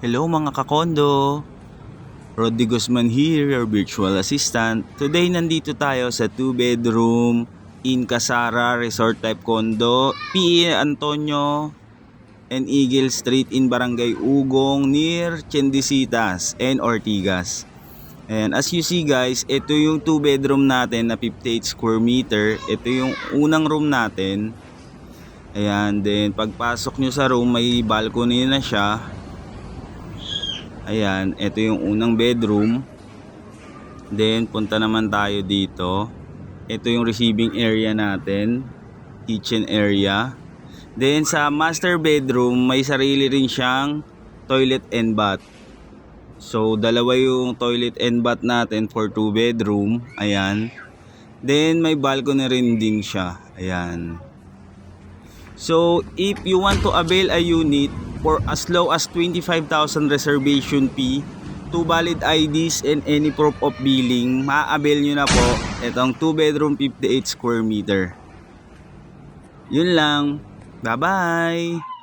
Hello mga kakondo! Roddy Guzman here, your virtual assistant. Today nandito tayo sa 2-bedroom in Casara Resort Type Condo, P. Antonio and Eagle Street in Barangay Ugong near Chendisitas and Ortigas. And as you see guys, ito yung 2-bedroom natin na 58 square meter. Ito yung unang room natin. Ayan, then pagpasok nyo sa room may balcony na siya. Ayan, ito yung unang bedroom. Then punta naman tayo dito. Ito yung receiving area natin, kitchen area. Then sa master bedroom, may sarili rin siyang toilet and bath. So dalawa yung toilet and bath natin for 2 bedroom. Ayan. Then may balcony rin din siya. Ayan. So if you want to avail a unit for as low as 25,000 reservation fee, 2 valid IDs and any proof of billing, ma-avail nyo na po itong 2 bedroom 58 square meter. Yun lang. Bye bye!